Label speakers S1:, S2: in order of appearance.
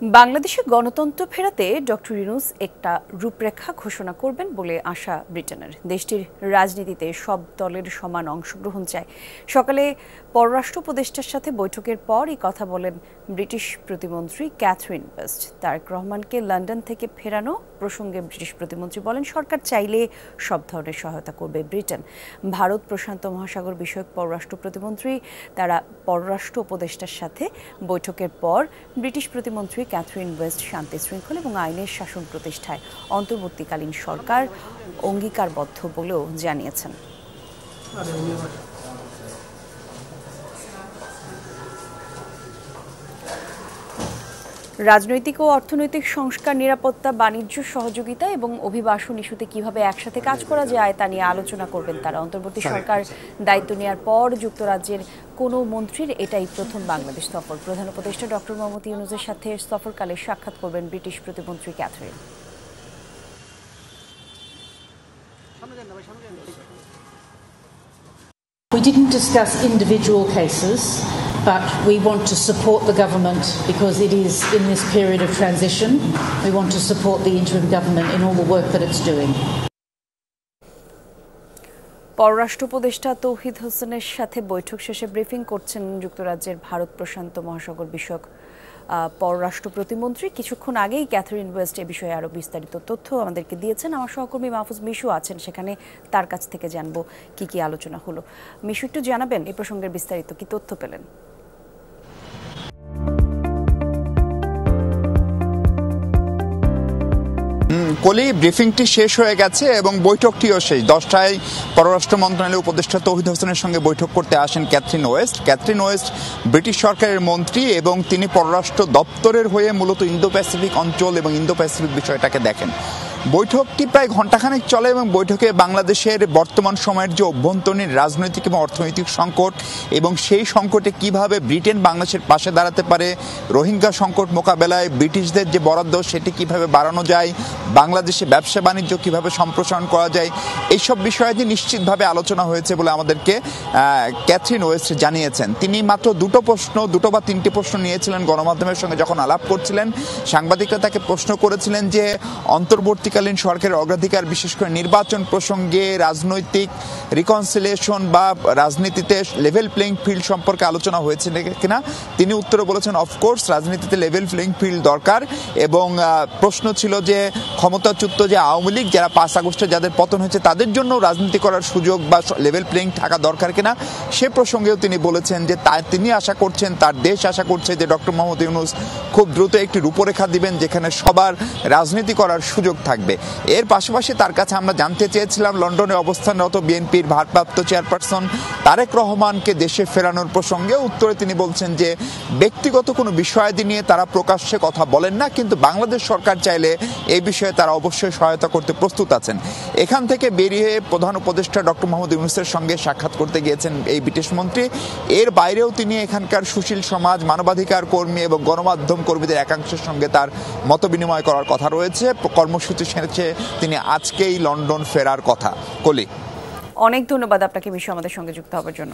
S1: বাংলাদেশে গণতন্ত্র ফেরাতে ডক্টর ইউনূস একটা রূপরেখা ঘোষণা করবেন বলে আশা ব্রিটেনের। দেশটির রাজনীতিতে সব দলের সমান অংশগ্রহণ চায়। সকালে পররাষ্ট্র উপদেষ্টার সাথে বৈঠকের পর এই কথা বলেন ব্রিটিশ প্রতিমন্ত্রী ক্যাথরিন ওয়েস্ট। তারেক রহমানকে লন্ডন থেকে ফেরানো প্রসঙ্গে ব্রিটিশ প্রতিমন্ত্রী বলেন, সরকার চাইলে সব ধরনের সহায়তা করবে ব্রিটেন। ভারত প্রশান্ত মহাসাগর বিষয়ক পররাষ্ট্র প্রতিমন্ত্রী তারা পররাষ্ট্র উপদেষ্টার সাথে বৈঠকের পর ব্রিটিশ প্রতিমন্ত্রী ক্যাথরিন ওয়েস্ট শান্তি শৃঙ্খল এবং আইনের শাসন প্রতিষ্ঠায় অন্তর্বর্তীকালীন সরকার অঙ্গীকারবদ্ধ বলেও জানিয়েছেন। রাজনৈতিক ও অর্থনৈতিক সংস্কার, নিরাপত্তা, বাণিজ্য সহযোগিতা এবং অভিবাসন ইস্যুতে কিভাবে একসাথে কাজ করা যায় তা নিয়ে আলোচনা করবেন তারা। অন্তর্বর্তী সরকার দায়িত্ব নেওয়ার পর যুক্তরাজ্যের কোনো মন্ত্রীর এটাই প্রথম বাংলাদেশ সফর। প্রধান উপদেষ্টা ডক্টর মোহাম্মদ ইউনূসের সাথে সফরকালে সাক্ষাৎ করবেন ব্রিটিশ প্রতিমন্ত্রী Catherine.
S2: We didn't discuss individual cases, but we want to support the government because it is in this period of transition. We want to support the interim government in all the work that it's doing.
S1: পররাষ্ট্র উপদেষ্টা তৌহিদ হোসেনের সাথে বৈঠক শেষে briefing করছেন যুক্তরাজ্যের ভারত প্রশান্ত মহাসাগর বিষয়ক পররাষ্ট্র প্রতিমন্ত্রী। কিছুক্ষণ আগেই ক্যাথরিন ওয়েস্ট এ বিষয়ে আরও বিস্তারিত তথ্য আমাদেরকে দিয়েছেন। আমার সহকর্মী মাহফুজ মিশু আছেন সেখানে, তার কাছ থেকে জানবো কি কি আলোচনা হলো। মিশু, একটু জানাবেন এই প্রসঙ্গের বিস্তারিত, কি তথ্য পেলেন?
S3: কলি, ব্রিফিংটি শেষ হয়ে গেছে এবং বৈঠকটিও শেষ। 10টায় পররাষ্ট্র মন্ত্রণালয়ের উপদেষ্টা তৌহিদ হোসেনের সঙ্গে বৈঠক করতে আসেন Catherine West. Catherine West British সরকারের মন্ত্রী এবং তিনি পররাষ্ট্র দপ্তরের হয়ে মূলত ইন্দো প্যাসিফিক অঞ্চল এবং ইন্দো প্যাসিফিক বিষয়টাকে দেখেন। বৈঠকটি প্রায় ঘণ্টাখানেক চলে এবং বৈঠকে বাংলাদেশের বর্তমান সময়ের যে অভ্যন্তরীণ রাজনৈতিক এবং অর্থনৈতিক সংকট এবং সেই সংকটে কিভাবে ব্রিটেন বাংলাদেশের পাশে দাঁড়াতে পারে, রোহিঙ্গা সংকট মোকাবেলায় ব্রিটিশদের যে বরাদ্দ সেটি কিভাবে বাড়ানো যায়, বাংলাদেশে ব্যবসা বাণিজ্য কিভাবে সম্প্রসারণ করা যায়, এইসব বিষয়ে যে নিশ্চিতভাবে আলোচনা হয়েছে বলে আমাদেরকে ক্যাথরিন ওয়েস্ট জানিয়েছেন। তিনি মাত্র দুটো বা তিনটি প্রশ্ন নিয়েছিলেন গণমাধ্যমের সঙ্গে যখন আলাপ করছিলেন। সাংবাদিকরা তাকে প্রশ্ন করেছিলেন যে অন্তর্বর্তীকালীন সরকারের অগ্রাধিকার বিশেষ করে নির্বাচন প্রসঙ্গে, রাজনৈতিক রিকনসিলিয়েশন বা রাজনীতিতে লেভেল প্লেইং ফিল্ড সম্পর্কে আলোচনা হয়েছে কিনা। তিনি উত্তরে বলেছেন, অফকোর্স রাজনীতিতে লেভেল প্লেইং ফিল্ড দরকার। এবং প্রশ্ন ছিল যে ক্ষমতাচ্যুত যে আওয়ামী লীগ যারা 5 আগস্টে যাদের পতন হয়েছে তাদের জন্য রাজনীতি করার সুযোগ বা লেভেল প্লেইং থাকা দরকার কিনা, সে প্রসঙ্গেও তিনি বলেছেন যে তিনি আশা করছেন, তার দেশ আশা করছে যে ডক্টর মোহাম্মদ ইউনূস খুব দ্রুত একটি রূপরেখা দিবেন যেখানে সবার রাজনীতি করার সুযোগ থাকবে। এর পাশাপাশি তার কাছে আমরা জানতে চেয়েছিলাম লন্ডনে অবস্থানরত বিএনপির ভারপ্রাপ্ত চেয়ারপারসন তারেক রহমানকে দেশে ফেরানোর প্রসঙ্গে। উত্তরে তিনি বলছেন যে ব্যক্তিগত কোনো বিষয়াদি নিয়ে তারা প্রকাশ্যে কথা বলেন না, কিন্তু বাংলাদেশ সরকার চাইলে এই বিষয়ে তারা অবশ্যই সহায়তা করতে প্রস্তুত আছেন। এখান থেকে বেরিয়ে প্রধান উপদেষ্টা ডক্টর মোহাম্মদ ইউনূসের সঙ্গে সাক্ষাৎ করতে গিয়েছেন এই ব্রিটিশ মন্ত্রী। এর বাইরেও তিনি এখানকার সুশীল সমাজ, মানবাধিকার কর্মী এবং গণমাধ্যম কর্মীদের একাংশের সঙ্গে তার মত বিনিময় করার কথা রয়েছে। কর্মসূচি সেরেছে তিনি আজকেই লন্ডন ফেরার কথা। কলি,
S1: অনেক ধন্যবাদ আপনাকে মিশু আমাদের সঙ্গে যুক্ত হওয়ার জন্য।